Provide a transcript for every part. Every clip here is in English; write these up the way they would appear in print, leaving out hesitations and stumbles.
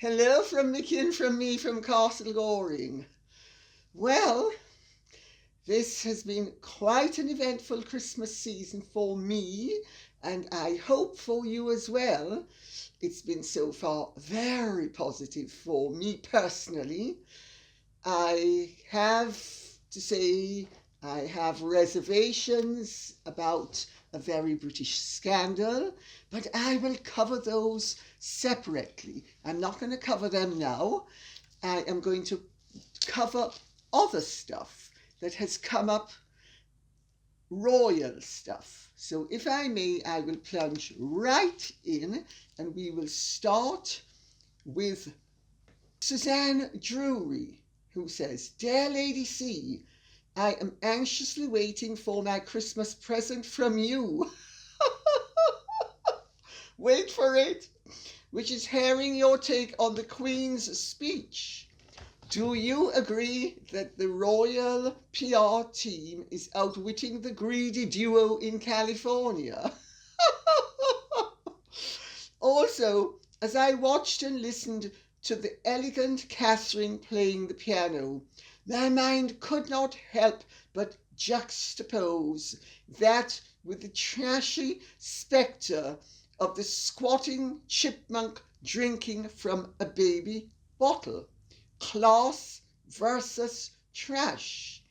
Hello from Nicky and from me from Castle Goring. Well, this has been quite an eventful Christmas season for me, and I hope for you as well. It's been so far very positive for me personally. I have to say I have reservations about a very British scandal, but I will cover those separately. I'm not going to cover them now. I am going to cover other stuff that has come up, royal stuff. So if I may, I will plunge right in, and we will start with Suzanne Drury, who says, "Dear Lady C, I am anxiously waiting for my Christmas present from you." Wait for it. Which is hearing your take on the Queen's speech. Do you agree that the royal PR team is outwitting the greedy duo in California? Also, as I watched and listened to the elegant Catherine playing the piano, my mind could not help but juxtapose that with the trashy spectre of the squatting chipmunk drinking from a baby bottle. Class versus trash.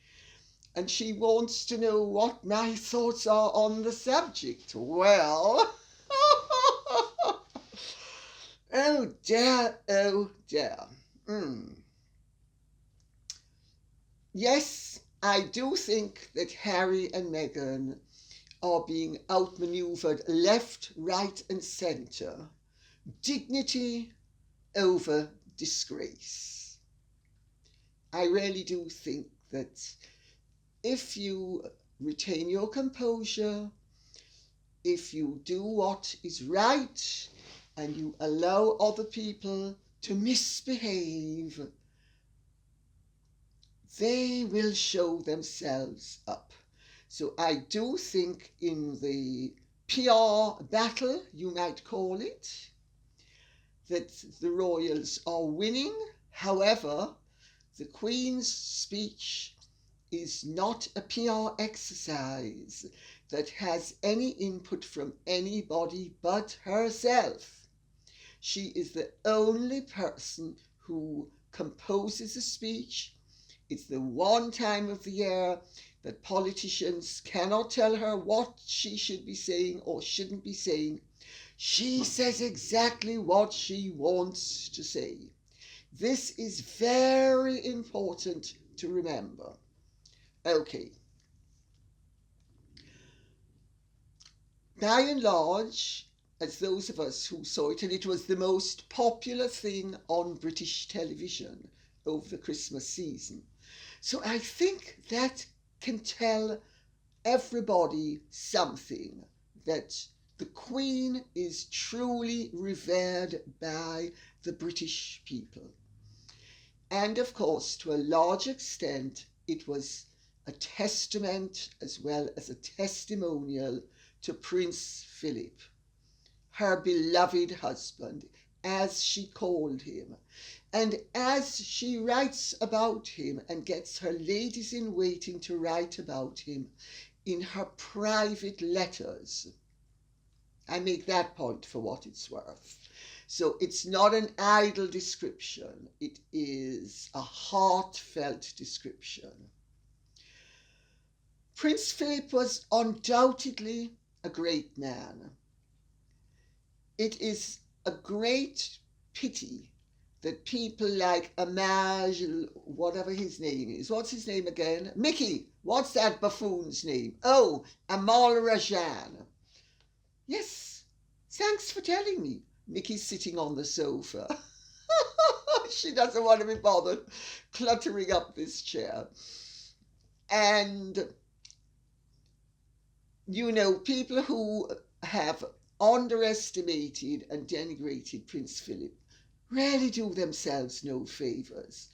And she wants to know what my thoughts are on the subject. Well, oh dear, oh dear. Yes, I do think that Harry and Meghan are being outmaneuvered left, right and centre. Dignity over disgrace. I really do think that if you retain your composure, if you do what is right, and you allow other people to misbehave, they will show themselves up. So I do think in the PR battle, you might call it, that the royals are winning. However, the Queen's speech is not a PR exercise that has any input from anybody but herself. She is the only person who composes a speech. It's the one time of the year that politicians cannot tell her what she should be saying or shouldn't be saying. She says exactly what she wants to say. This is very important to remember. Okay. By and large, as those of us who saw it, and it was the most popular thing on British television over the Christmas season. So I think that can tell everybody something, that the Queen is truly revered by the British people. And of course, to a large extent, it was a testament as well as a testimonial to Prince Philip, her beloved husband, as she called him. And as she writes about him and gets her ladies in waiting to write about him in her private letters, I make that point for what it's worth. So it's not an idle description, it is a heartfelt description. Prince Philip was undoubtedly a great man. It is a great pity that people like Amaj, whatever his name is, what's his name again? Mickey, what's that buffoon's name? Oh, Amal Rajan. Yes, thanks for telling me. Mickey's sitting on the sofa. She doesn't want to be bothered cluttering up this chair. And, you know, people who have underestimated and denigrated Prince Philip really do themselves no favours.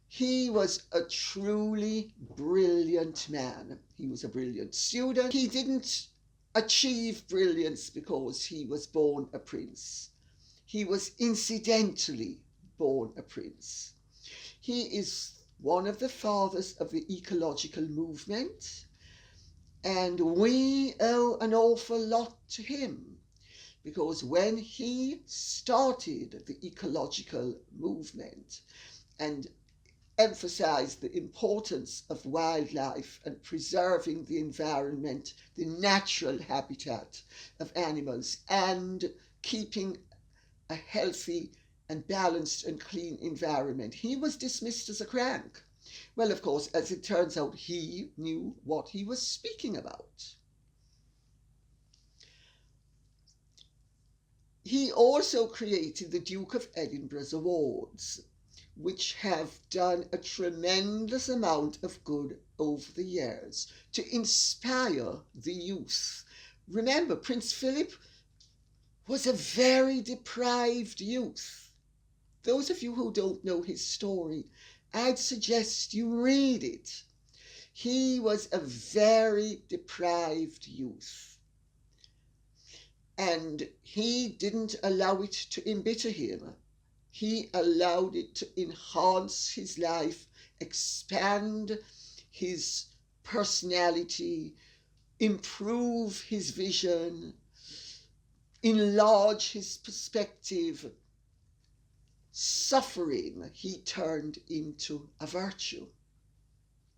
He was a truly brilliant man. He was a brilliant student. He didn't achieve brilliance because he was born a prince. He was incidentally born a prince. He is one of the fathers of the ecological movement, and we owe an awful lot to him, because when he started the ecological movement and emphasized the importance of wildlife and preserving the environment, the natural habitat of animals, and keeping a healthy and balanced and clean environment, he was dismissed as a crank. Well, of course, as it turns out, he knew what he was speaking about. He also created the Duke of Edinburgh's Awards, which have done a tremendous amount of good over the years to inspire the youth. Remember, Prince Philip was a very deprived youth. Those of you who don't know his story, I'd suggest you read it. He was a very deprived youth, and he didn't allow it to embitter him. He allowed it to enhance his life, expand his personality, improve his vision, enlarge his perspective. Suffering he turned into a virtue.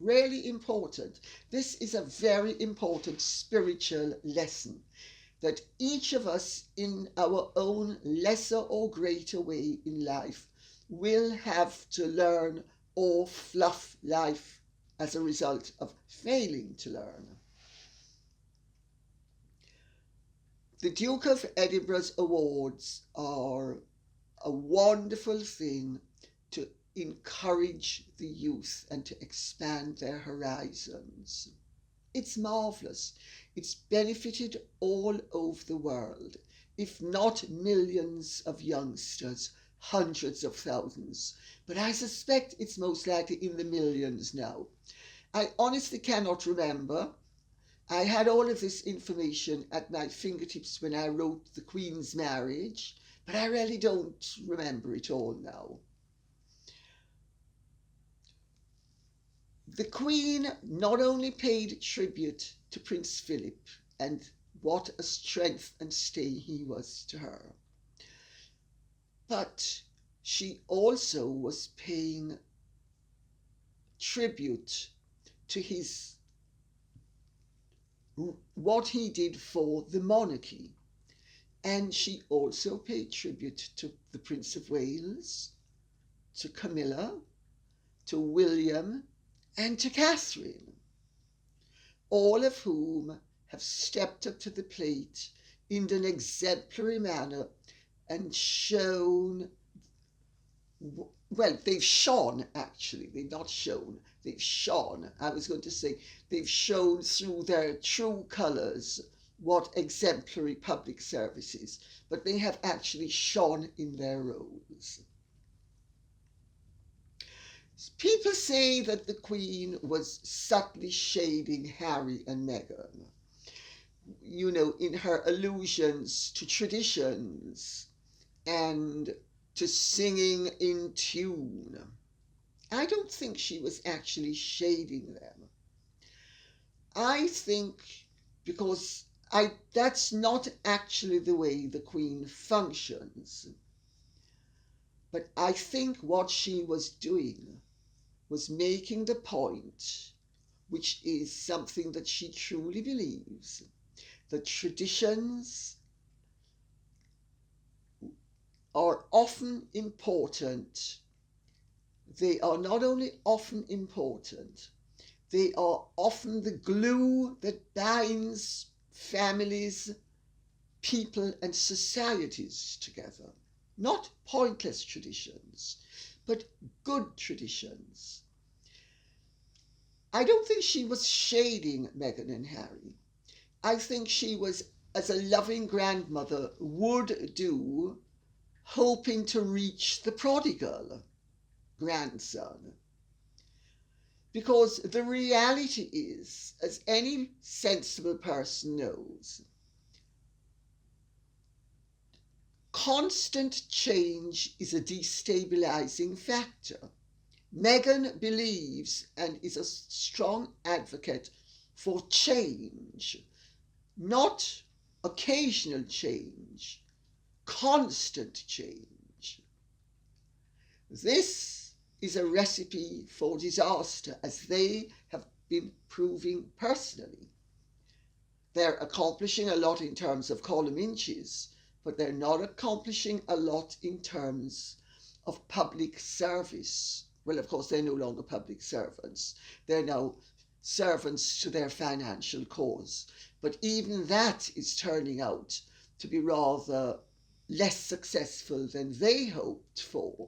Really important. This is a very important spiritual lesson that each of us in our own lesser or greater way in life will have to learn or fluff life as a result of failing to learn. The Duke of Edinburgh's Awards are a wonderful thing to encourage the youth and to expand their horizons. It's marvellous. It's benefited all over the world, if not millions of youngsters, hundreds of thousands. But I suspect it's most likely in the millions now. I honestly cannot remember. I had all of this information at my fingertips when I wrote The Queen's Marriage, but I really don't remember it all now. The Queen not only paid tribute to Prince Philip, and what a strength and stay he was to her, but she also was paying tribute to what he did for the monarchy. And she also paid tribute to the Prince of Wales, to Camilla, to William, and to Catherine, all of whom have stepped up to the plate in an exemplary manner and shown, well, they've shone actually, they've not shown, they've shone. I was going to say they've shown through their true colours what exemplary public service is, but they have actually shone in their roles. People say that the Queen was subtly shading Harry and Meghan, you know, in her allusions to traditions and to singing in tune. I don't think she was actually shading them. I think because that's not actually the way the Queen functions. But I think what she was doing was making the point, which is something that she truly believes, that traditions are often important. They are not only often important, they are often the glue that binds families, people, and societies together. Not pointless traditions, but good traditions. I don't think she was shading Meghan and Harry. I think she was, as a loving grandmother would do, hoping to reach the prodigal grandson. Because the reality is, as any sensible person knows, constant change is a destabilizing factor. Meghan believes and is a strong advocate for change, not occasional change, constant change. This is a recipe for disaster, as they have been proving personally. They're accomplishing a lot in terms of column inches, but they're not accomplishing a lot in terms of public service. Well, of course, they're no longer public servants. They're now servants to their financial cause. But even that is turning out to be rather less successful than they hoped for,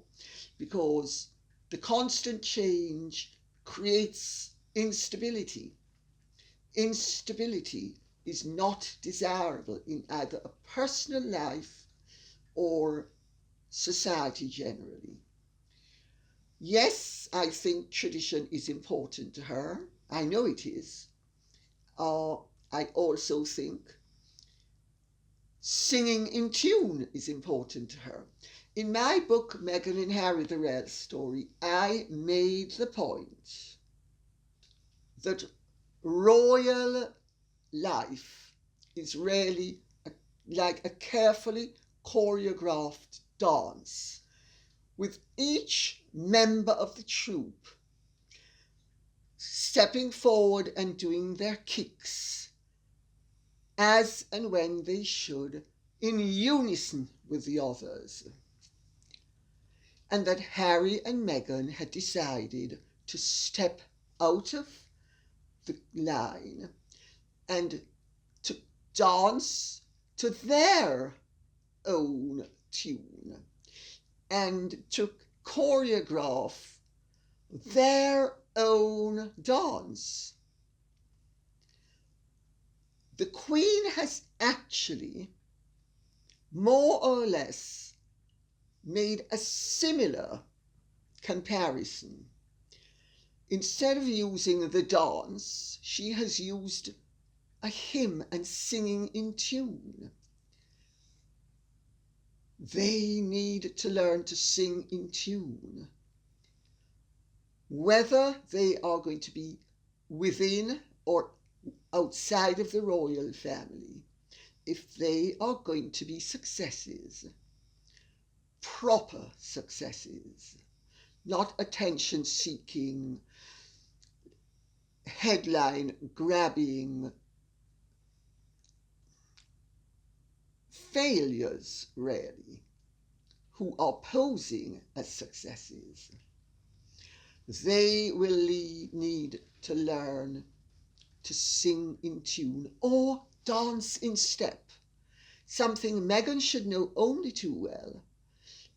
because the constant change creates instability. Instability is not desirable in either a personal life or society generally. Yes, I think tradition is important to her. I know it is. I also think singing in tune is important to her. In my book, Meghan and Harry, The Real Story, I made the point that royal life is really like a carefully choreographed dance, with each member of the troupe stepping forward and doing their kicks as and when they should, in unison with the others. And that Harry and Meghan had decided to step out of the line and to dance to their own tune and to choreograph their own dance. The Queen has actually more or less made a similar comparison. Instead of using the dance, she has used a hymn and singing in tune. They need to learn to sing in tune. Whether they are going to be within or outside of the royal family, if they are going to be successes, proper successes, not attention-seeking, headline-grabbing failures, really, who are posing as successes, they will need to learn to sing in tune or dance in step, something Meghan should know only too well,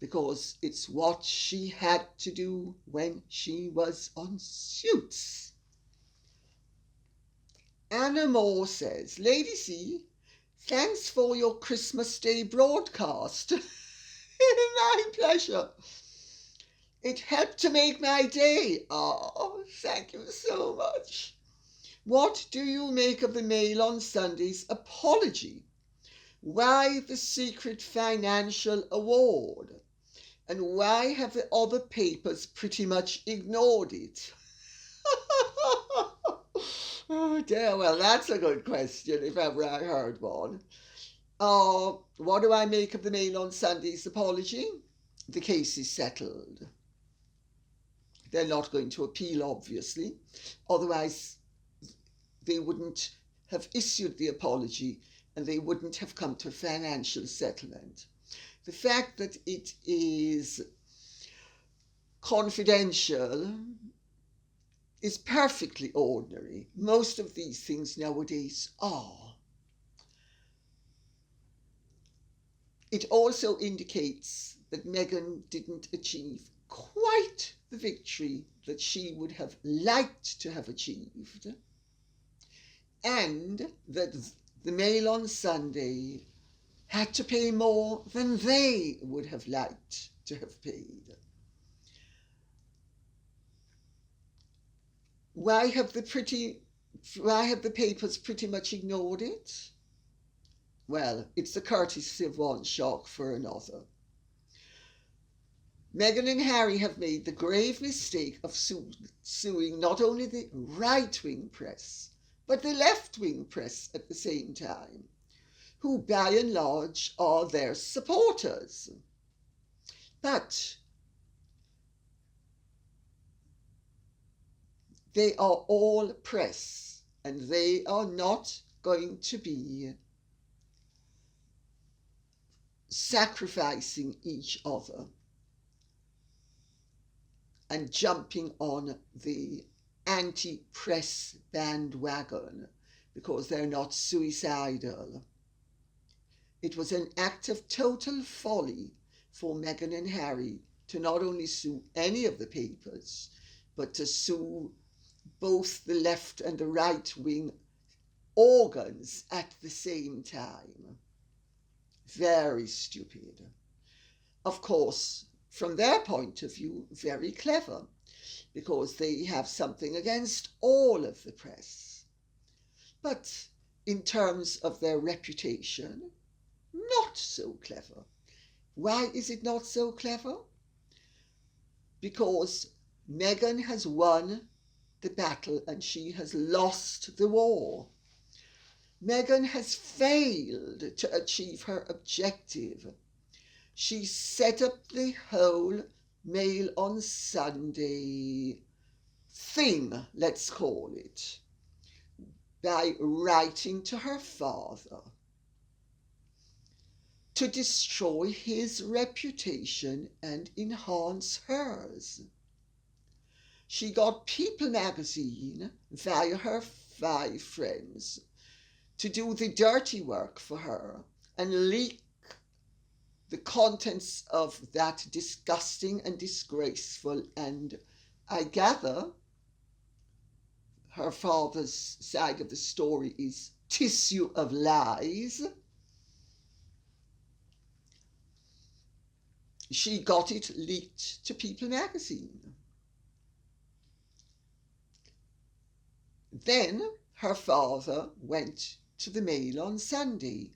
because it's what she had to do when she was on Suits. Anna Moore says, Lady C, thanks for your Christmas Day broadcast. My pleasure. It helped to make my day. Oh, thank you so much. What do you make of the Mail on Sunday's apology? Why the secret financial award? And why have the other papers pretty much ignored it? Oh dear, well, that's a good question, if ever I heard one. What do I make of the Mail on Sunday's apology? The case is settled. They're not going to appeal, obviously. Otherwise, they wouldn't have issued the apology and they wouldn't have come to a financial settlement. The fact that it is confidential is perfectly ordinary. Most of these things nowadays are. It also indicates that Meghan didn't achieve quite the victory that she would have liked to have achieved, and that the Mail on Sunday had to pay more than they would have liked to have paid. Why have the papers pretty much ignored it? Well, it's the courtesy of one, shock for another. Meghan and Harry have made the grave mistake of suing not only the right-wing press, but the left-wing press at the same time, who by and large are their supporters. But they are all press, and they are not going to be sacrificing each other and jumping on the anti-press bandwagon because they're not suicidal. It was an act of total folly for Meghan and Harry to not only sue any of the papers, but to sue both the left and the right-wing organs at the same time. Very stupid. Of course, from their point of view, very clever, because they have something against all of the press. But in terms of their reputation, not so clever. Why is it not so clever? Because Meghan has won the battle and she has lost the war. Meghan has failed to achieve her objective. She set up the whole Mail on Sunday thing, let's call it, by writing to her father to destroy his reputation and enhance hers. She got People magazine via her 5 friends to do the dirty work for her and leak the contents of that disgusting and disgraceful, and I gather her father's side of the story is tissue of lies. She got it leaked to People magazine. Then her father went to the Mail on Sunday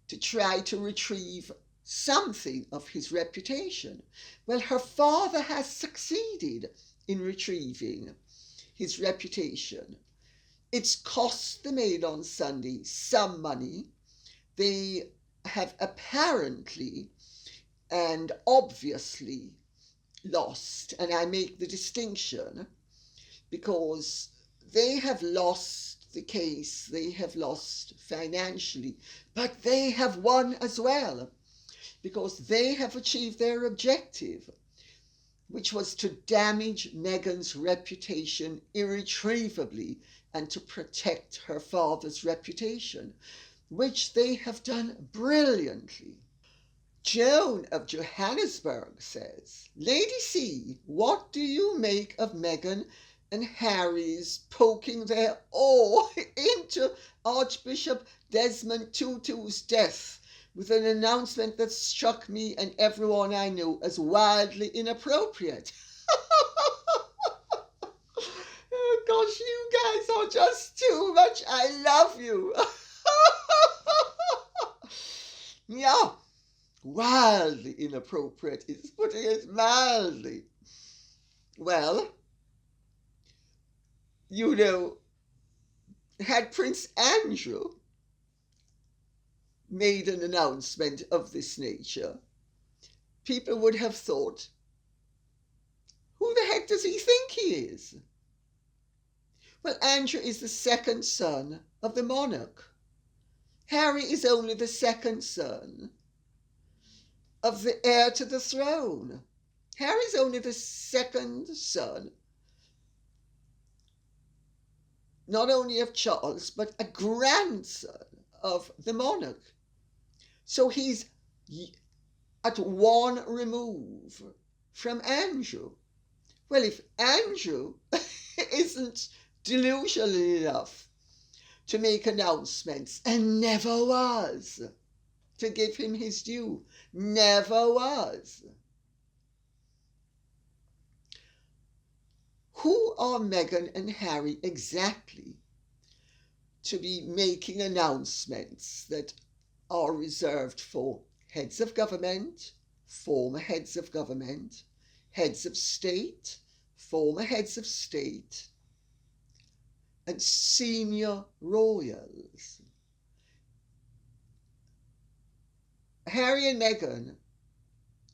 to try to retrieve something of his reputation. Well, her father has succeeded in retrieving his reputation. It's cost the Mail on Sunday some money. They have apparently and obviously lost, and I make the distinction because they have lost the case, they have lost financially, but they have won as well, because they have achieved their objective, which was to damage Meghan's reputation irretrievably and to protect her father's reputation, which they have done brilliantly. Joan of Johannesburg says, Lady C, what do you make of Meghan and Harry's poking their oar into Archbishop Desmond Tutu's death with an announcement that struck me and everyone I know as wildly inappropriate? Oh gosh, you guys are just too much. I love you. Yeah, wildly inappropriate is putting it mildly. Well, you know, had Prince Andrew made an announcement of this nature, people would have thought, who the heck does he think he is? Well, Andrew is the second son of the monarch. Harry is only the second son of the heir to the throne. Harry's only the second son, not only of Charles, but a grandson of the monarch. So he's at one remove from Andrew. Well, if Andrew isn't delusional enough to make announcements, and never was, to give him his due, never was. Who are Meghan and Harry exactly to be making announcements that are reserved for heads of government, former heads of government, heads of state, former heads of state, and senior royals. Harry and Meghan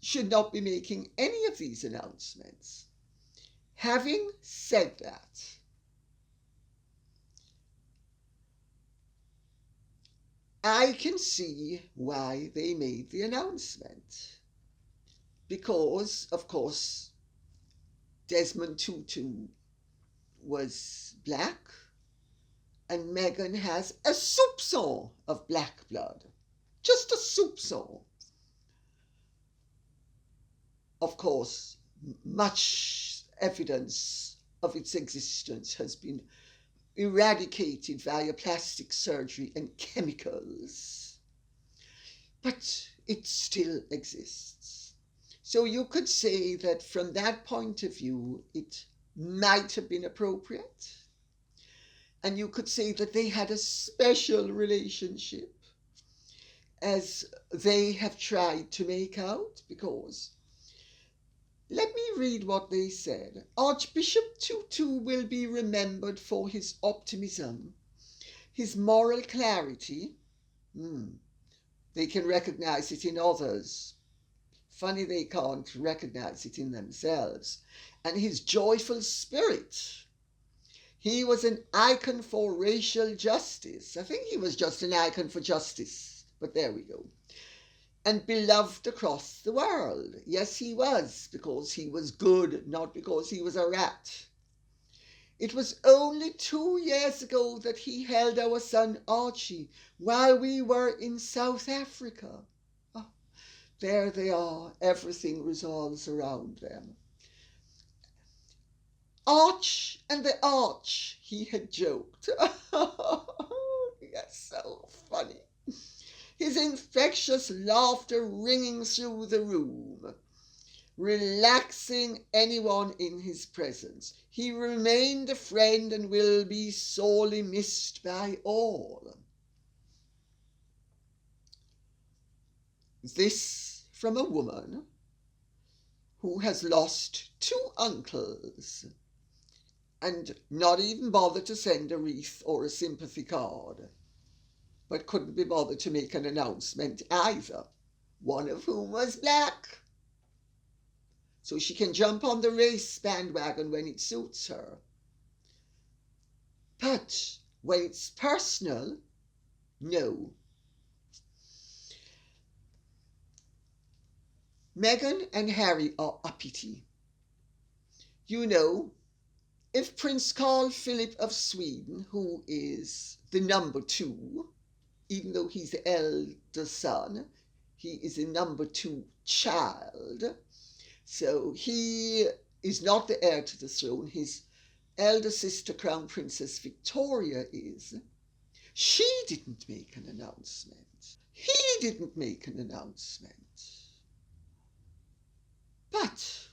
should not be making any of these announcements. Having said that, I can see why they made the announcement. Because, of course, Desmond Tutu was black, and Meghan has a soupçon of black blood. Just a soupçon. Of course, much evidence of its existence has been eradicated via plastic surgery and chemicals, but it still exists. So you could say that from that point of view, it might have been appropriate. And you could say that they had a special relationship, as they have tried to make out, because let me read what they said. Archbishop Tutu will be remembered for his optimism, his moral clarity. They can recognize it in others. Funny they can't recognize it in themselves. And his joyful spirit. He was an icon for racial justice. I think he was just an icon for justice, but there we go. And beloved across the world. Yes, he was, because he was good, not because he was a rat. It was only 2 years ago that he held our son Archie while we were in South Africa. Oh, there they are. Everything revolves around them. Arch and the Arch, he had joked. Yes, so funny. His infectious laughter ringing through the room, relaxing anyone in his presence. He remained a friend and will be sorely missed by all. This from a woman who has lost 2 uncles and not even bothered to send a wreath or a sympathy card, but couldn't be bothered to make an announcement either, one of whom was black. So she can jump on the race bandwagon when it suits her. But when it's personal, no. Meghan and Harry are uppity. You know, if Prince Carl Philip of Sweden, who is the number 2, even though he's the elder son, he is a number 2 child. So he is not the heir to the throne. His elder sister, Crown Princess Victoria, is. She didn't make an announcement. He didn't make an announcement. But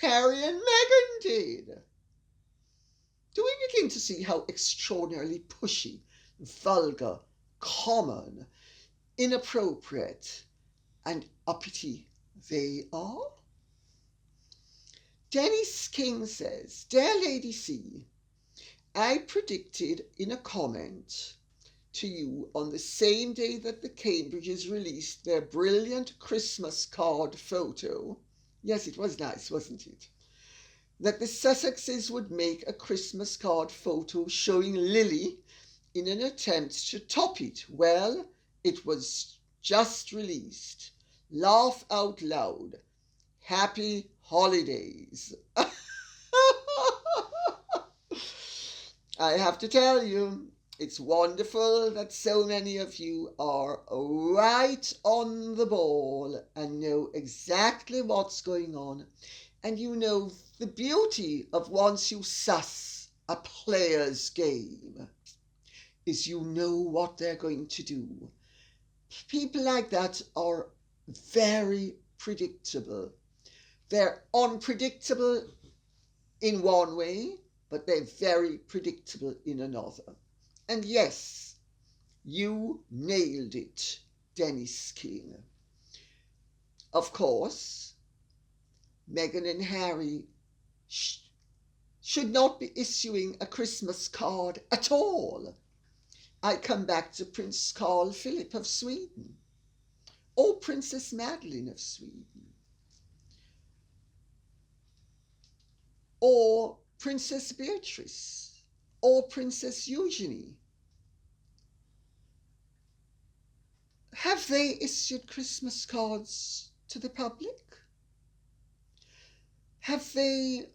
Harry and Meghan did. Do we begin to see how extraordinarily pushy, vulgar, common, inappropriate, and uppity they are? Dennis King says, Dear Lady C, I predicted in a comment to you on the same day that the Cambridges released their brilliant Christmas card photo. Yes, it was nice, wasn't it? That the Sussexes would make a Christmas card photo showing Lili in an attempt to top it. Well, it was just released. Laugh out loud. Happy holidays. I have to tell you, it's wonderful that so many of you are right on the ball and know exactly what's going on. And you know the beauty of once you suss a player's game is you know what they're going to do. People like that are very predictable. They're unpredictable in one way, but they're very predictable in another. And yes, you nailed it. Dennis King. Of course, Meghan and Harry should not be issuing a Christmas card at all. I come back to Prince Carl Philip of Sweden, or Princess Madeleine of Sweden, or Princess Beatrice, or Princess Eugenie. Have they issued Christmas cards to the public? Have they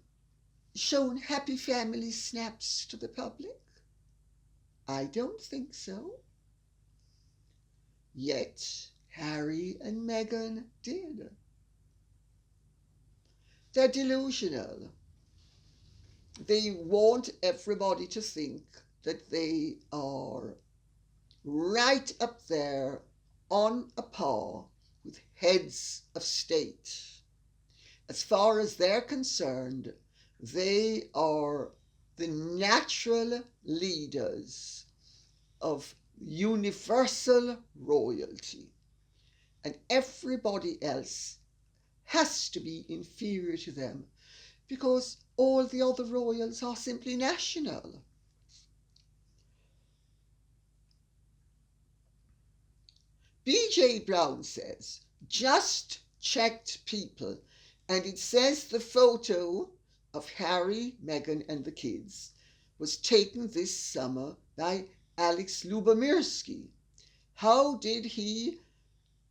shown happy family snaps to the public? I don't think so. Yet Harry and Meghan did. They're delusional. They want everybody to think that they are right up there on a par with heads of state. As far as they're concerned, they are the natural leaders of universal royalty, and everybody else has to be inferior to them because all the other royals are simply national. B.J. Brown says, just checked people, and it says the photo of Harry, Meghan and the kids was taken this summer by Alex Lubomirski. How did he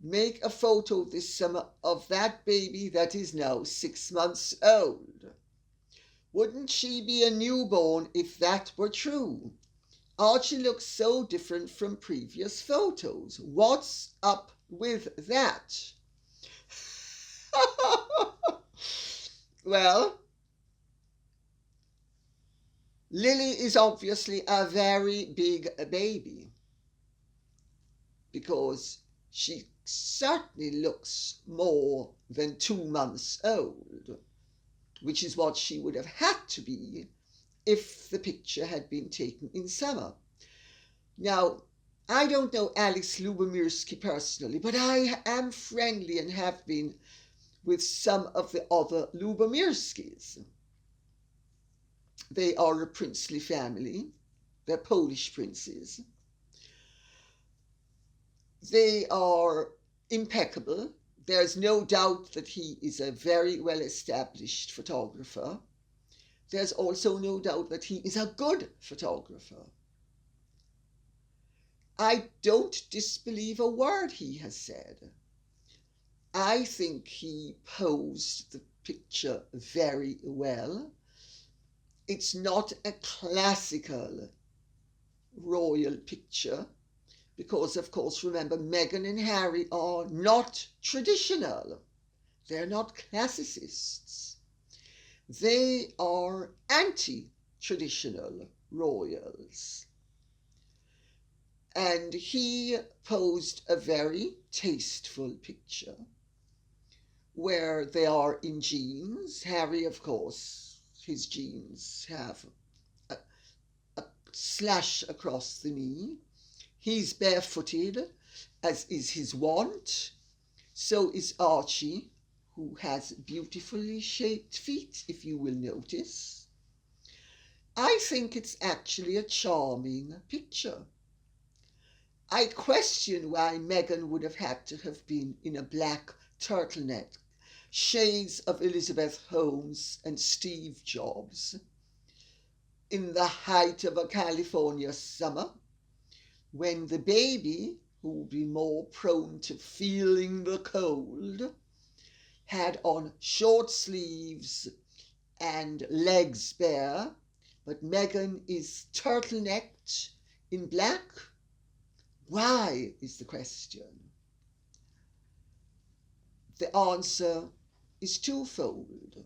make a photo this summer of that baby that is now 6 months old? Wouldn't she be a newborn if that were true? Archie looks so different from previous photos. What's up with that? Well, Lili is obviously a very big baby because she certainly looks more than 2 months old, which is what she would have had to be if the picture had been taken in summer. Now, I don't know Alex Lubomirski personally, but I am friendly and have been with some of the other Lubomirskis. They are a princely family. They're Polish princes. They are impeccable. There's no doubt that he is a very well-established photographer. There's also no doubt that he is a good photographer. I don't disbelieve a word he has said. I think he posed the picture very well. It's not a classical royal picture because, of course, remember, Meghan and Harry are not traditional. They're not classicists. They are anti-traditional royals. And he posed a very tasteful picture where they are in jeans. Harry, of course, his jeans have a slash across the knee. He's barefooted, as is his wont. So is Archie, who has beautifully shaped feet, if you will notice. I think it's actually a charming picture. I question why Meghan would have had to have been in a black turtleneck, shades of Elizabeth Holmes and Steve Jobs, in the height of a California summer, when the baby, who would be more prone to feeling the cold, had on short sleeves and legs bare, but Meghan is turtlenecked in black. Why is the question? The answer is twofold.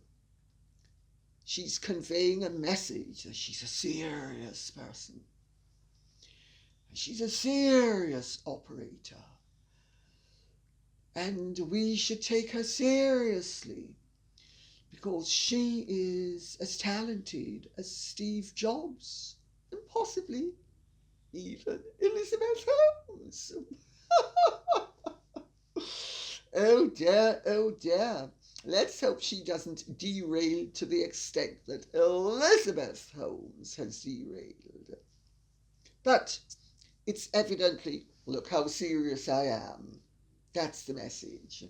She's conveying a message that she's a serious person. She's a serious operator. And we should take her seriously because she is as talented as Steve Jobs and possibly even Elizabeth Holmes. Oh dear, oh dear. Let's hope she doesn't derail to the extent that Elizabeth Holmes has derailed. But it's evidently, look how serious I am. That's the message.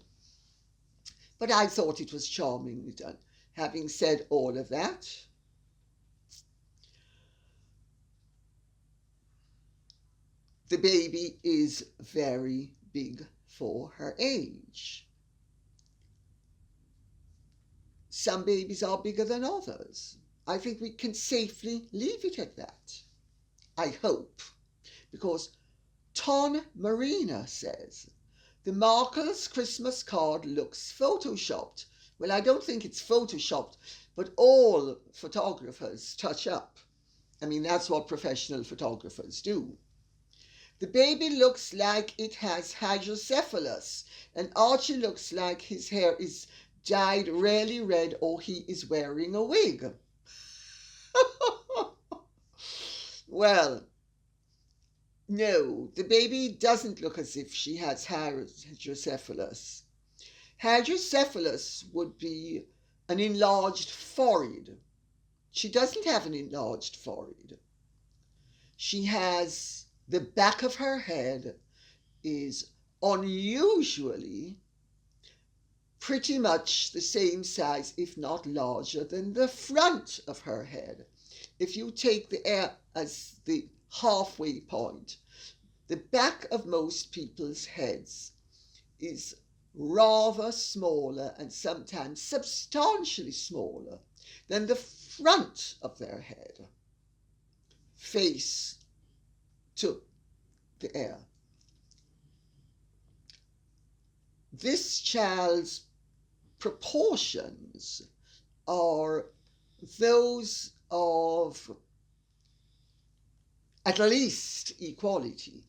But I thought it was charmingly done. Having said all of that, the baby is very big for her age. Some babies are bigger than others. I think we can safely leave it at that. I hope. Because Ton Marina says, the Markle's Christmas card looks photoshopped. Well, I don't think it's photoshopped, but all photographers touch up. I mean, that's what professional photographers do. The baby looks like it has hydrocephalus, and Archie looks like his hair is dyed really red or he is wearing a wig. Well, no, the baby doesn't look as if she has hydrocephalus. Hydrocephalus would be an enlarged forehead. She doesn't have an enlarged forehead. She has the back of her head is unusually pretty much the same size, if not larger, than the front of her head. If you take the air as the halfway point, the back of most people's heads is rather smaller and sometimes substantially smaller than the front of their head, face to the air. This child's proportions are those of at least equality.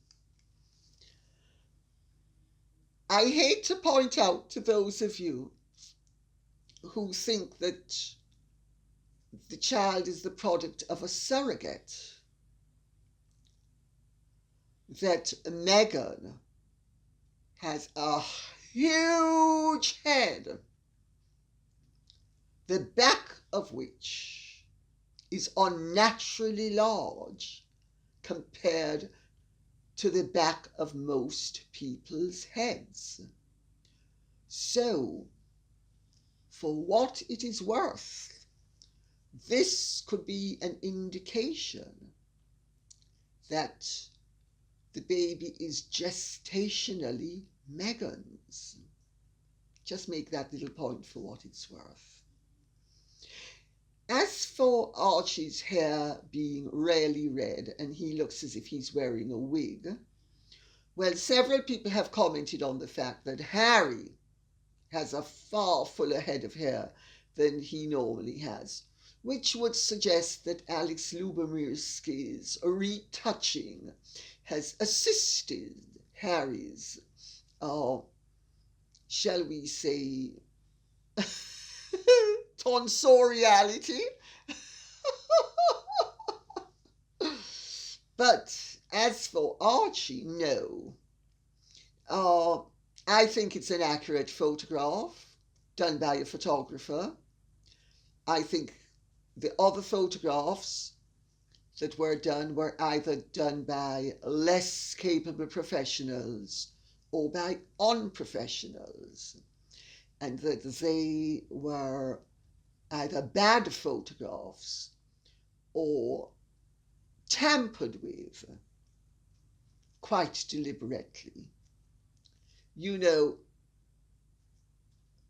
I hate to point out to those of you who think that the child is the product of a surrogate, that Meghan has a huge head, the back of which is unnaturally large compared to the back of most people's heads. So, for what it is worth, this could be an indication that the baby is gestationally Meghan's. Just make that little point for what it's worth. As for Archie's hair being really red and he looks as if he's wearing a wig, well, several people have commented on the fact that Harry has a far fuller head of hair than he normally has, which would suggest that Alex Lubomirski's retouching has assisted Harry's, shall we say, tonsoriality. But as for Archie, no. I think it's an accurate photograph done by a photographer. I think the other photographs that were done were either done by less capable professionals or by unprofessionals, and that they were either bad photographs or tampered with quite deliberately. You know,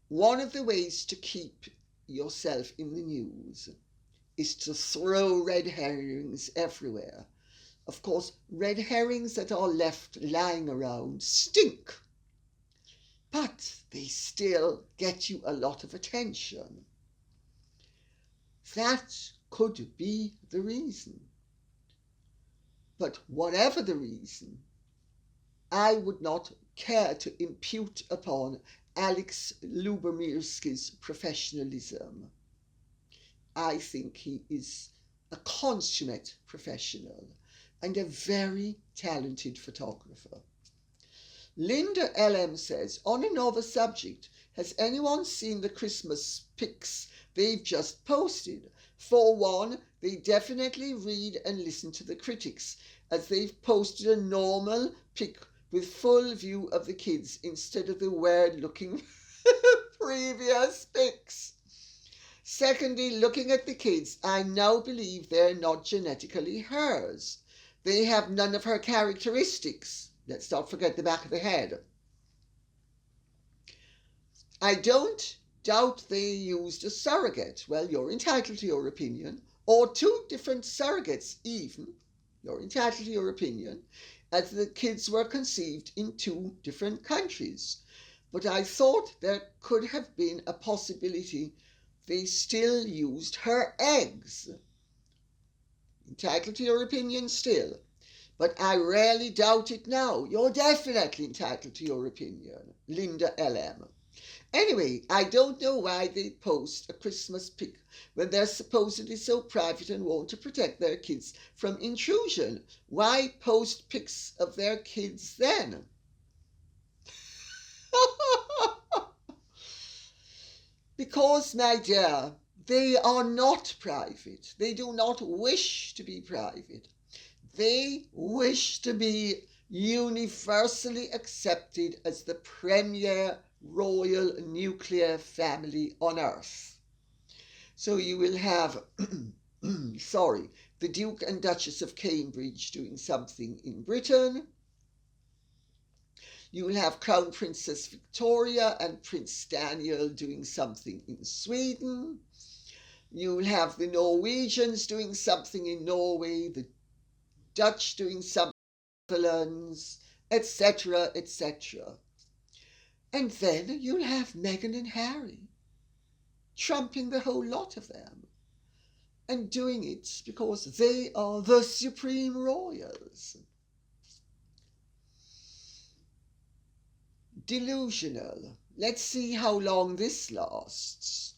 one of the ways to keep yourself in the news is to throw red herrings everywhere. Of course, red herrings that are left lying around stink, but they still get you a lot of attention. That could be the reason. But whatever the reason, I would not care to impute upon Alex Lubomirski's professionalism. I think he is a consummate professional and a very talented photographer. Linda LM says, on another subject, has anyone seen the Christmas pics they've just posted? For one, they definitely read and listen to the critics, as they've posted a normal pic with full view of the kids instead of the weird-looking previous pics. Secondly, looking at the kids, I now believe they're not genetically hers. They have none of her characteristics. Let's not forget the back of the head. I don't doubt they used a surrogate. Well, you're entitled to your opinion. Or two different surrogates even. You're entitled to your opinion. As the kids were conceived in two different countries. But I thought there could have been a possibility they still used her eggs. Entitled to your opinion still. But I rarely doubt it now. You're definitely entitled to your opinion. Linda LM. Anyway, I don't know why they post a Christmas pic when they're supposedly so private and want to protect their kids from intrusion. Why post pics of their kids then? Because, my dear, they are not private. They do not wish to be private. They wish to be universally accepted as the premier royal nuclear family on earth. So you will have, the Duke and Duchess of Cambridge doing something in Britain. You will have Crown Princess Victoria and Prince Daniel doing something in Sweden. You will have the Norwegians doing something in Norway, the Dutch doing something in the Netherlands, etc., etc. And then you'll have Meghan and Harry trumping the whole lot of them and doing it because they are the supreme royals. Delusional. Let's see how long this lasts.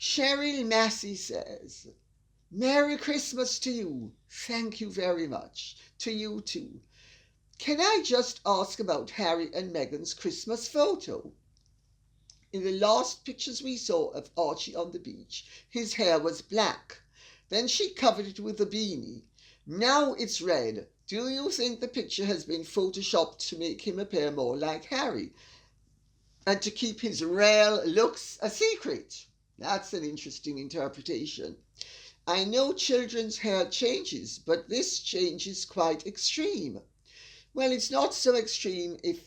Cheryl Massey says, Merry Christmas to you. Thank you very much. To you too. Can I just ask about Harry and Meghan's Christmas photo? In the last pictures we saw of Archie on the beach, his hair was black. Then she covered it with a beanie. Now it's red. Do you think the picture has been photoshopped to make him appear more like Harry and to keep his real looks a secret? That's an interesting interpretation. I know children's hair changes, but this change is quite extreme. Well, it's not so extreme if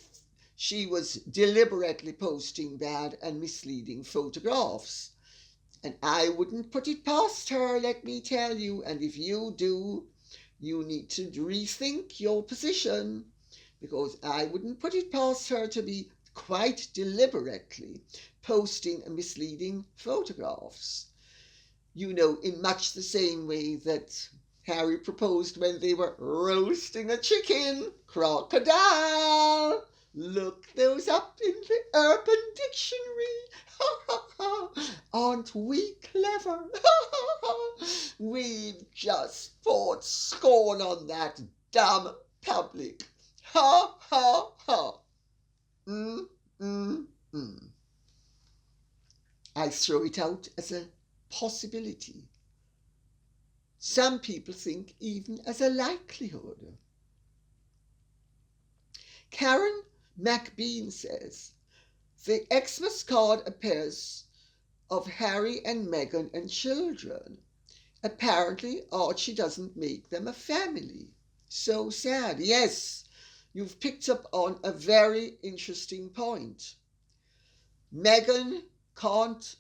she was deliberately posting bad and misleading photographs. And I wouldn't put it past her, let me tell you. And if you do, you need to rethink your position, because I wouldn't put it past her to be quite deliberately posting misleading photographs. You know, in much the same way that Harry proposed when they were roasting a chicken. Crocodile! Look those up in the Urban Dictionary. Aren't we clever? We've just poured scorn on that dumb public. Ha, ha, ha. I throw it out as a possibility. Some people think even as a likelihood. Karen McBean says, the Xmas card appears of Harry and Meghan and children. Apparently Archie doesn't make them a family. So sad. Yes, you've picked up on a very interesting point. Meghan can't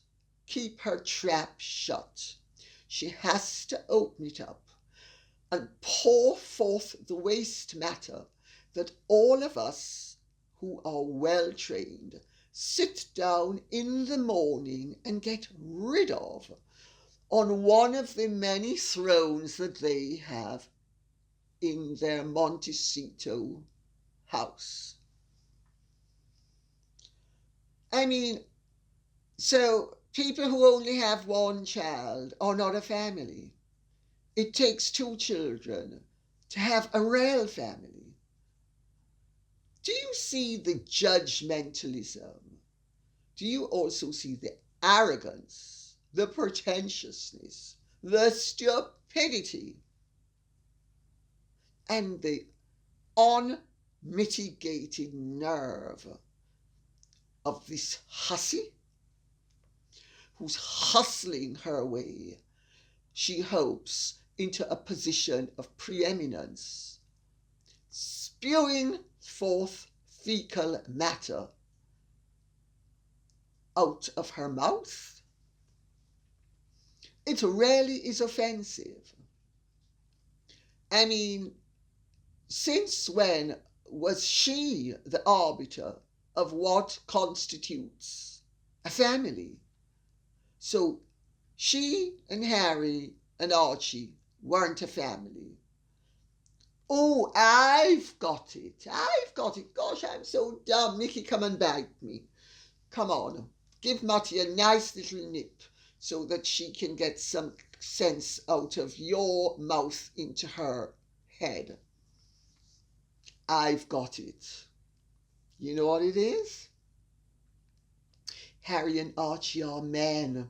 keep her trap shut. She has to open it up and pour forth the waste matter that all of us who are well trained sit down in the morning and get rid of on one of the many thrones that they have in their Montecito house. I mean, so people who only have one child are not a family. It takes two children to have a real family. Do you see the judgmentalism? Do you also see the arrogance, the pretentiousness, the stupidity, and the unmitigated nerve of this hussy who's hustling her way, she hopes, into a position of preeminence, spewing forth fecal matter out of her mouth? It really is offensive. I mean, since when was she the arbiter of what constitutes a family? So she and Harry and Archie weren't a family. Oh, I've got it. Gosh, I'm so dumb. Nikki, come and bite me. Come on, give Matty a nice little nip so that she can get some sense out of your mouth into her head. I've got it. You know what it is? Harry and Archie are men.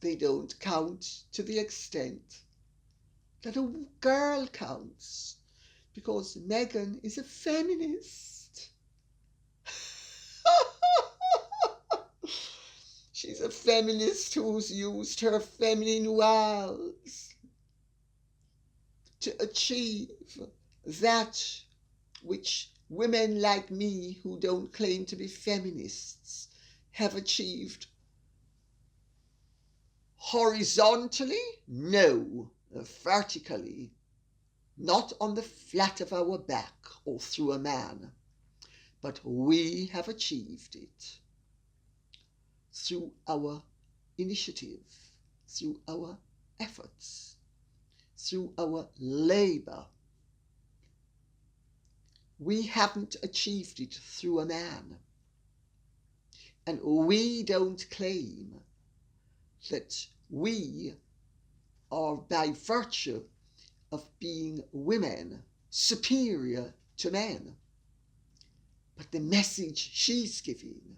They don't count to the extent that a girl counts, because Meghan is a feminist. She's a feminist who's used her feminine wiles to achieve that which women like me, who don't claim to be feminists, have achieved horizontally? No, vertically, not on the flat of our back or through a man, but we have achieved it through our initiative, through our efforts, through our labor. We haven't achieved it through a man. And we don't claim that we are, by virtue of being women, superior to men. But the message she's giving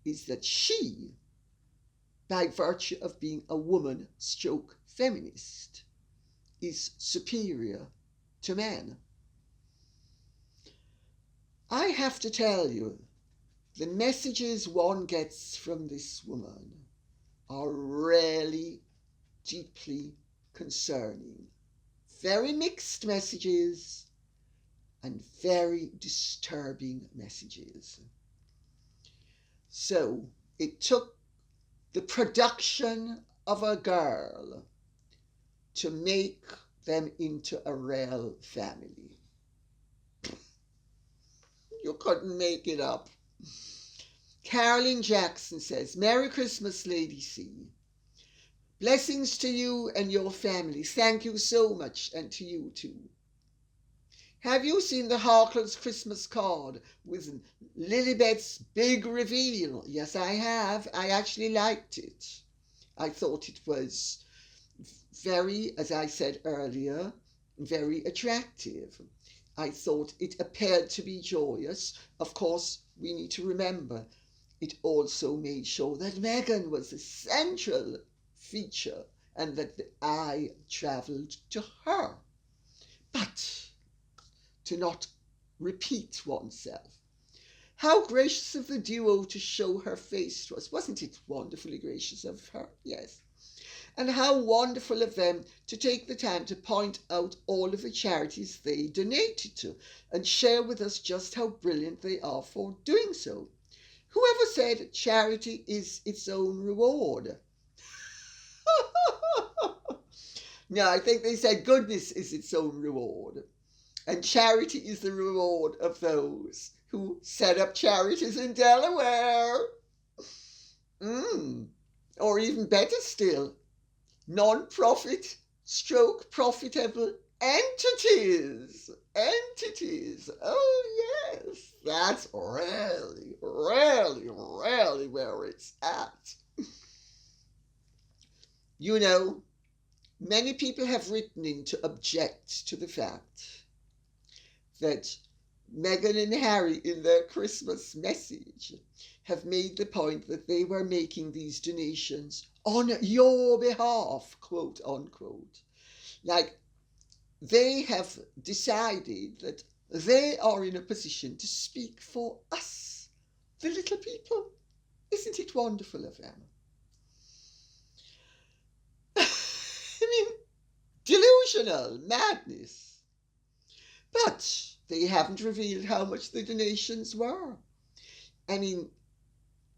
is that she, by virtue of being a woman stroke feminist, is superior to men. I have to tell you, the messages one gets from this woman are really deeply concerning. Very mixed messages and very disturbing messages. So it took the production of a girl to make them into a real family. You couldn't make it up. Carolyn Jackson says, Merry Christmas, Lady C. Blessings to you and your family. Thank you so much, and to you too. Have you seen the Harkle's Christmas card with Lilibet's big reveal? Yes, I have. I actually liked it. I thought it was very, as I said earlier, very attractive. I thought it appeared to be joyous. Of course, we need to remember, it also made sure that Meghan was the central feature and that the eye travelled to her. But to not repeat oneself. How gracious of the duo to show her face to us. Wasn't it wonderfully gracious of her? Yes. And how wonderful of them to take the time to point out all of the charities they donated to and share with us just how brilliant they are for doing so. Whoever said charity is its own reward? No, I think they said goodness is its own reward. And charity is the reward of those who set up charities in Delaware. Or even better still, non-profit stroke profitable entities. Oh yes, that's really where it's at. You know, many people have written in to object to the fact that Meghan and Harry, in their Christmas message, have made the point that they were making these donations on your behalf, quote unquote. Like, they have decided that they are in a position to speak for us, the little people. Isn't it wonderful of them? I mean, delusional madness. But they haven't revealed how much the donations were. I mean,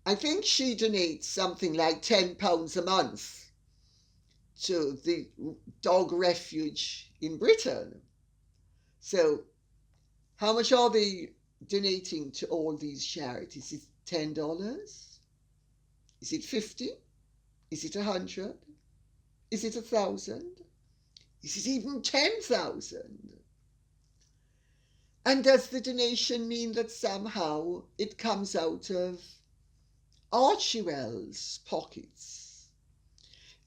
I think she donates something like £10 a month to the dog refuge in Britain. So how much are they donating to all these charities? Is it $10? Is it 50? Is it 100? Is it 1,000? Is it even 10,000? And does the donation mean that somehow it comes out of Archibald's pockets,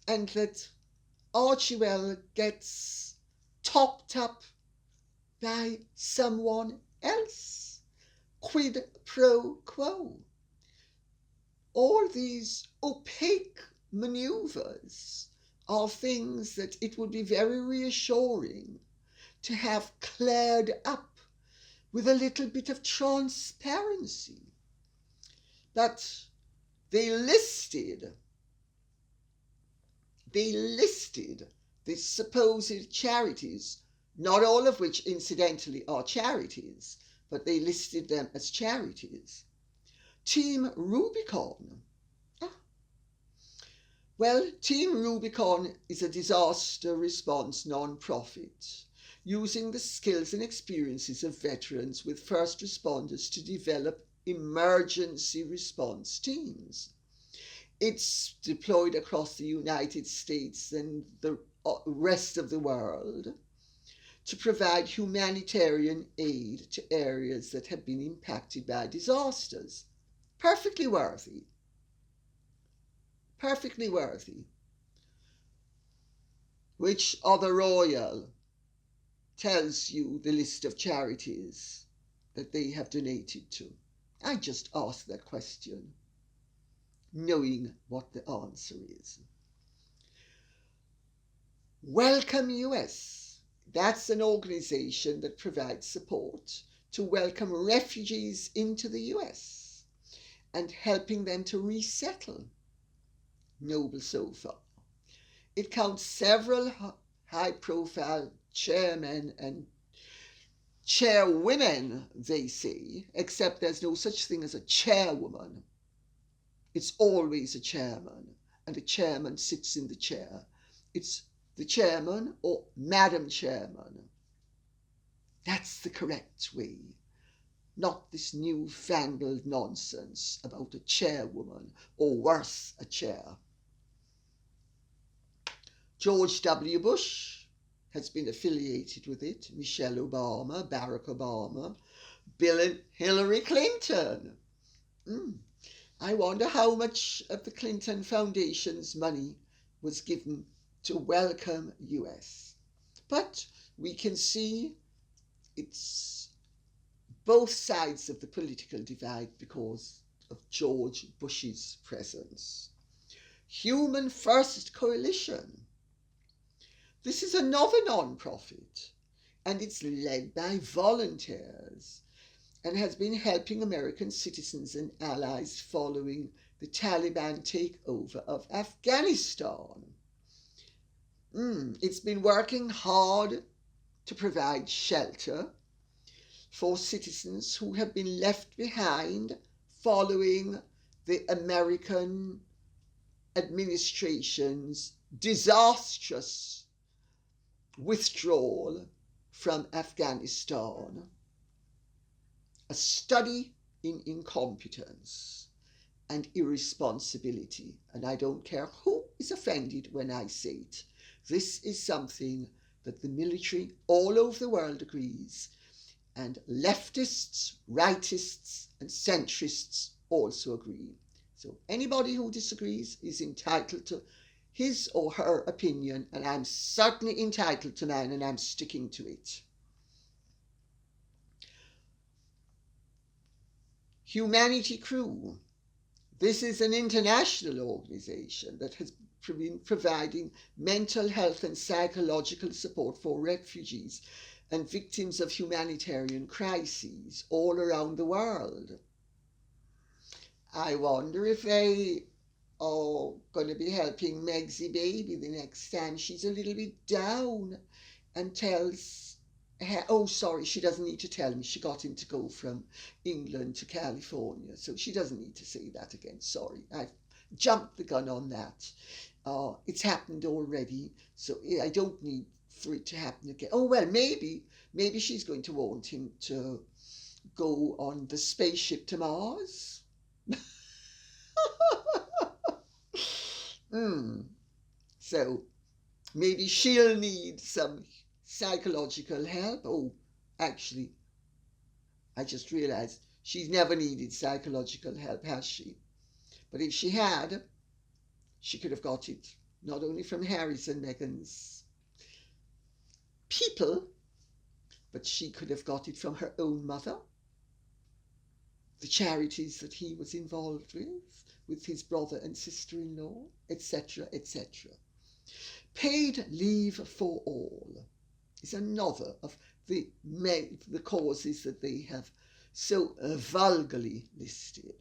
and that Archibald gets topped up by someone else? Quid pro quo. All these opaque maneuvers are things that it would be very reassuring to have cleared up with a little bit of transparency. But they listed the supposed charities, not all of which incidentally are charities, but they listed them as charities. Team Rubicon. Well, Team Rubicon is a disaster response non-profit using the skills and experiences of veterans with first responders to develop emergency response teams. It's deployed across the United States and the rest of the world to provide humanitarian aid to areas that have been impacted by disasters. Perfectly worthy. Perfectly worthy. Which other royal tells you the list of charities that they have donated to? I just ask that question, knowing what the answer is. Welcome US. That's an organization that provides support to welcome refugees into the US and helping them to resettle. Noble so far. It counts several high-profile chairmen and chairwomen, they say, except there's no such thing as a chairwoman. It's always a chairman, and a chairman sits in the chair. It's the chairman or Madam Chairman. That's the correct way, not this newfangled nonsense about a chairwoman, or worse, a chair. George W. Bush has been affiliated with it, Michelle Obama, Barack Obama, Bill and Hillary Clinton. I wonder how much of the Clinton Foundation's money was given to welcome US. But we can see it's both sides of the political divide because of George Bush's presence. Human First Coalition. This is another non-profit, and it's led by volunteers and has been helping American citizens and allies following the Taliban takeover of Afghanistan. It's been working hard to provide shelter for citizens who have been left behind following the American administration's disastrous withdrawal from Afghanistan. A study in incompetence and irresponsibility, and I don't care who is offended when I say it. This is something that the military all over the world agrees, and leftists, rightists, and centrists also agree. So anybody who disagrees is entitled to his or her opinion, and I'm certainly entitled to mine, and I'm sticking to it. Humanity Crew. This is an international organisation that has been providing mental health and psychological support for refugees and victims of humanitarian crises all around the world. I wonder if they are going to be helping Megsy Baby the next time she's a little bit down and tells her, oh sorry, she doesn't need to tell me, she got him to go from England to California, so she doesn't need to say that again. Sorry, I've jumped the gun on that. It's happened already, so I don't need for it to happen again. Oh well, maybe she's going to want him to go on the spaceship to Mars. So maybe she'll need some psychological help. Oh, actually, I just realized she's never needed psychological help, has she? But if she had, she could have got it not only from Harry's and Meghan's people, but she could have got it from her own mother, the charities that he was involved with his brother and sister-in-law, etc., etc. Paid leave for all is another of the causes that they have so vulgarly listed.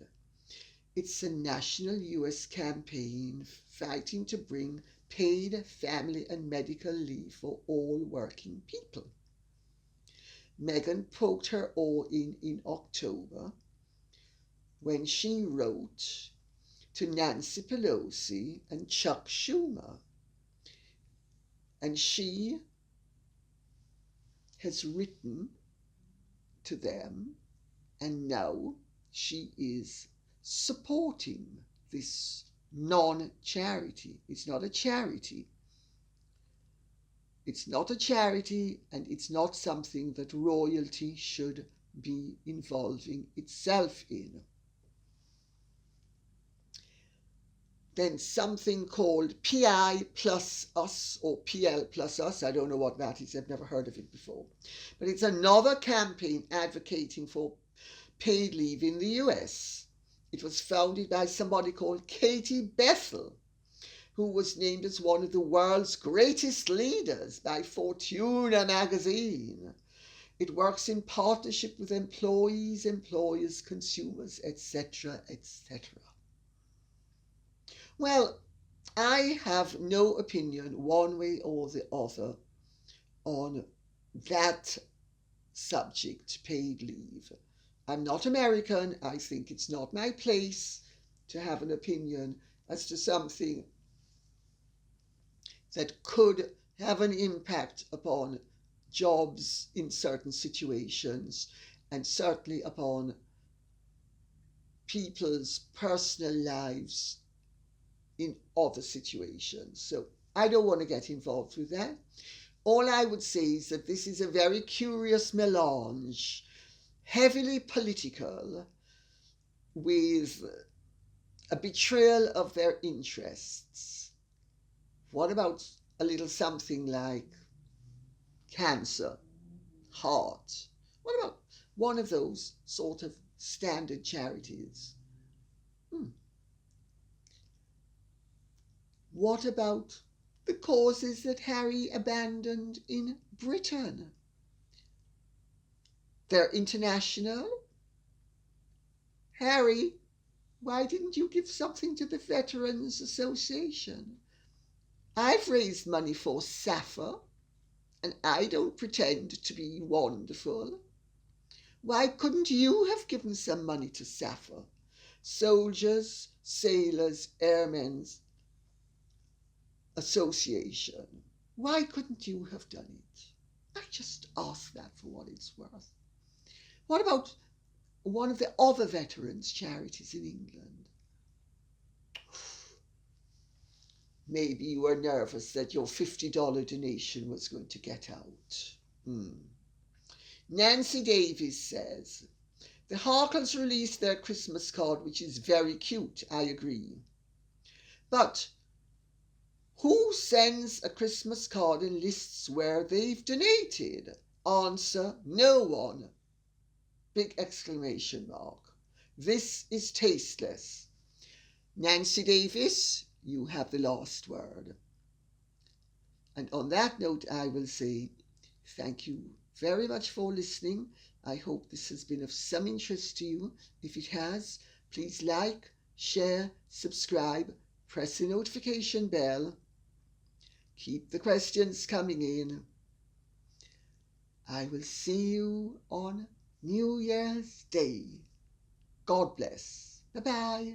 It's a national US campaign fighting to bring paid family and medical leave for all working people. Meghan poked her all in October when she wrote to Nancy Pelosi and Chuck Schumer, and she has written to them, and now she is supporting this non-charity. It's not a charity. It's not a charity, and it's not something that royalty should be involving itself in. Then something called PI plus us, or PL plus us. I don't know what that is. I've never heard of it before. But it's another campaign advocating for paid leave in the US. It was founded by somebody called Katie Bethel, who was named as one of the world's greatest leaders by Fortuna magazine. It works in partnership with employees, employers, consumers, etc., etc. Well, I have no opinion one way or the other on that subject, paid leave. I'm not American. I think it's not my place to have an opinion as to something that could have an impact upon jobs in certain situations, and certainly upon people's personal lives in other situations. So I don't want to get involved with that. All I would say is that this is a very curious melange, heavily political, with a betrayal of their interests. What about a little something like cancer, heart? What about one of those sort of standard charities? What about the causes that Harry abandoned in Britain? They're international. Harry, why didn't you give something to the Veterans Association? I've raised money for SAFA, and I don't pretend to be wonderful. Why couldn't you have given some money to SAFA? Soldiers, Sailors, Airmen's Association. Why couldn't you have done it? I just ask that for what it's worth. What about one of the other veterans' charities in England? Maybe you were nervous that your $50 donation was going to get out. Nancy Davies says, the Harkles released their Christmas card, which is very cute, I agree. But who sends a Christmas card and lists where they've donated? Answer, no one. Big exclamation mark. This is tasteless. Nancy Davis, you have the last word. And on that note, I will say thank you very much for listening. I hope this has been of some interest to you. If it has, please like, share, subscribe, press the notification bell. Keep the questions coming in. I will see you on New Year's Day. God bless. Bye-bye.